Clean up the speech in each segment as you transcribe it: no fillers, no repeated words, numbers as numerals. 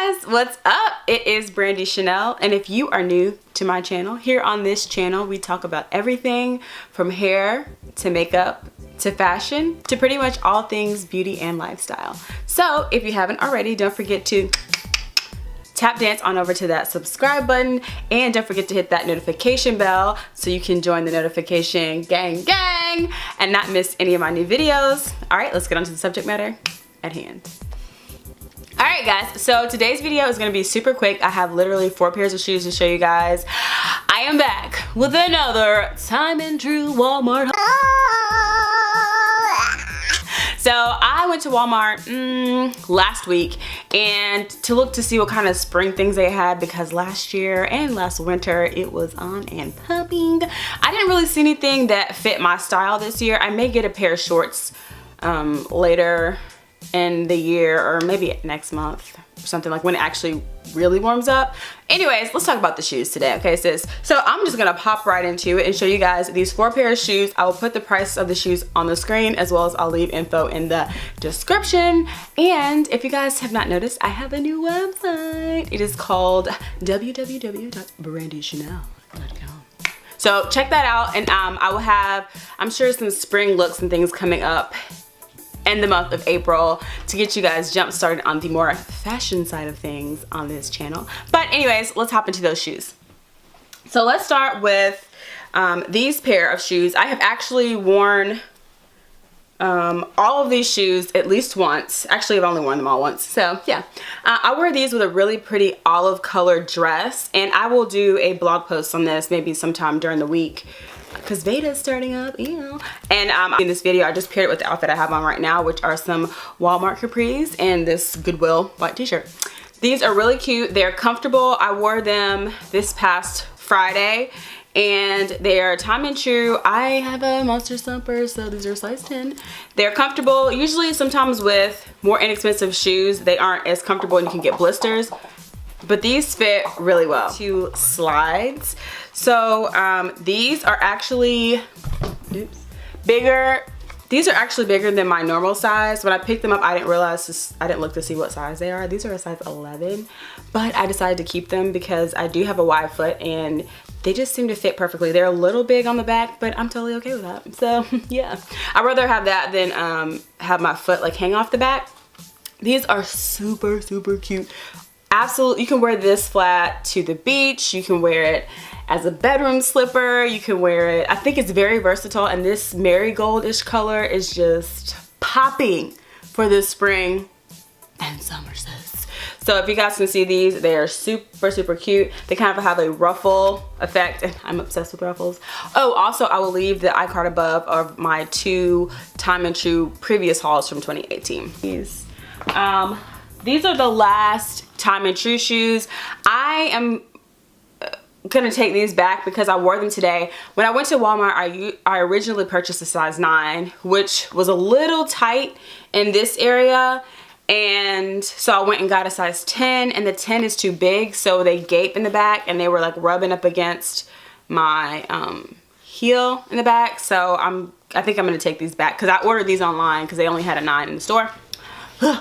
guys, what's up? It is Brandy Chanell, and if you are new to my channel, here on this channel we talk about everything from hair to makeup to fashion to pretty much all things beauty and lifestyle. So if you haven't already, don't forget to tap dance on over to that subscribe button, and don't forget to hit that notification bell so you can join the notification gang and not miss any of my new videos. All right, let's get on to the subject matter at hand. All right guys, so today's video is gonna be super quick. I have literally 4 pairs of shoes to show you guys. I am back with another time and true Walmart. So I went to Walmart last week and to look to see what kind of spring things they had, because last year and last winter it was on and popping. I didn't really see anything that fit my style this year. I may get a pair of shorts later in the year, or maybe next month or something, like when it actually really warms up. Anyways, let's talk about the shoes today, okay sis? So I'm just gonna pop right into it and show you guys these 4 pairs of shoes. I will put the price of the shoes on the screen, as well as I'll leave info in the description. And if you guys have not noticed, I have a new website. It is called www.brandychanell.com. So check that out, and I will have, I'm sure, some spring looks and things coming up in the month of April to get you guys jump started on the more fashion side of things on this channel. But anyways, let's hop into those shoes. So let's start with these pair of shoes. I have actually worn all of these shoes at least once. Actually, I've only worn them all once. So yeah, I wear these with a really pretty olive colored dress, and I will do a blog post on this maybe sometime during the week, because Veda's starting up, you know. And in this video, I just paired it with the outfit I have on right now, which are some Walmart capris and this Goodwill white t-shirt. These are really cute. They're comfortable. I wore them this past Friday, and they are time and true. I have a monster slumper, so these are size 10. They're comfortable. Usually, sometimes with more inexpensive shoes, they aren't as comfortable and you can get blisters. But these fit really well. 2 slides. So these are actually bigger. These are actually bigger than my normal size. When I picked them up, I didn't realize I didn't look to see what size they are. These are a size 11, but I decided to keep them because I do have a wide foot and they just seem to fit perfectly. They're a little big on the back, but I'm totally okay with that. So yeah, I'd rather have that than have my foot like hang off the back. These are super cute. Absolutely, you can wear this flat to the beach. You can wear it as a bedroom slipper. You can wear it, I think it's very versatile, and this marigoldish color is just popping for this spring and summer, sis. So if you guys can see these, they are super cute. They kind of have a ruffle effect, and I'm obsessed with ruffles. Oh, also I will leave the iCard above of my 2 time and true previous hauls from 2018. These are the last time and true shoes. I am gonna take these back because I wore them today. When I went to Walmart, I originally purchased a size 9, which was a little tight in this area, and so I went and got a size 10, and the 10 is too big, so they gape in the back and they were like rubbing up against my heel in the back. So I think I'm gonna take these back because I ordered these online because they only had a 9 in the store.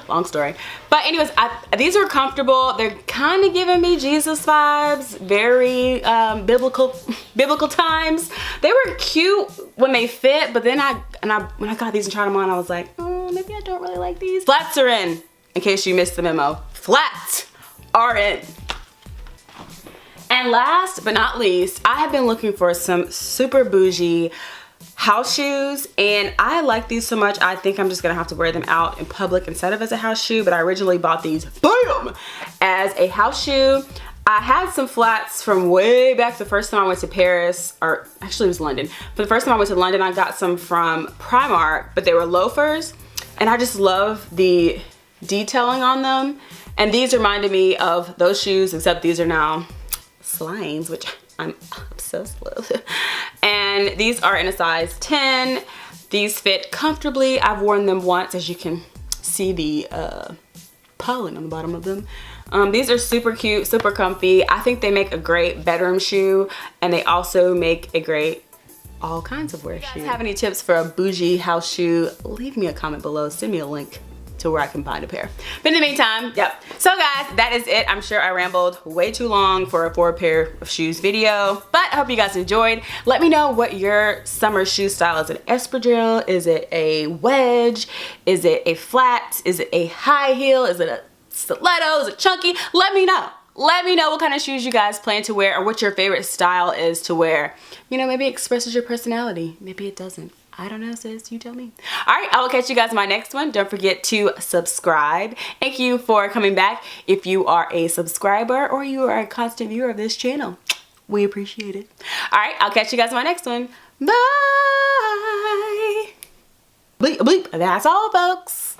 Long story. But anyways, these are comfortable. They're kind of giving me Jesus vibes. Very biblical times. They were cute when they fit, but then when I got these and tried them on, I was like, oh, maybe I don't really like these. Flats are in case you missed the memo. Flats are in. And last but not least, I have been looking for some super bougie house shoes, and I like these so much I think I'm just gonna have to wear them out in public instead of as a house shoe. But I originally bought these, boom, as a house shoe. I had some flats from way back the first time I went to Paris, or actually it was London. But the first time I went to London, I got some from Primark, but they were loafers, and I just love the detailing on them. And these reminded me of those shoes, except these are now slides, which I'm obsessed with. And these are in a size 10. These fit comfortably. I've worn them once, as you can see the pollen on the bottom of them. These are super cute, super comfy. I think they make a great bedroom shoe, and they also make a great all kinds of wear shoes. If you guys have any tips for a bougie house shoe, leave me a comment below. Send me a link to where I can find a pair. But in the meantime, yep. So guys, that is it. I'm sure I rambled way too long for a 4-pair of shoes video, but I hope you guys enjoyed. Let me know what your summer shoe style is. Is it espadrille? Is it a wedge? Is it a flat? Is it a high heel? Is it a stiletto? Is it chunky? Let me know. Let me know what kind of shoes you guys plan to wear, or what your favorite style is to wear. You know, maybe it expresses your personality. Maybe it doesn't. I don't know, sis. You tell me. All right, I will catch you guys in my next one. Don't forget to subscribe. Thank you for coming back. If you are a subscriber or you are a constant viewer of this channel, we appreciate it. All right, I'll catch you guys in my next one. Bye. Bleep, bleep. That's all, folks.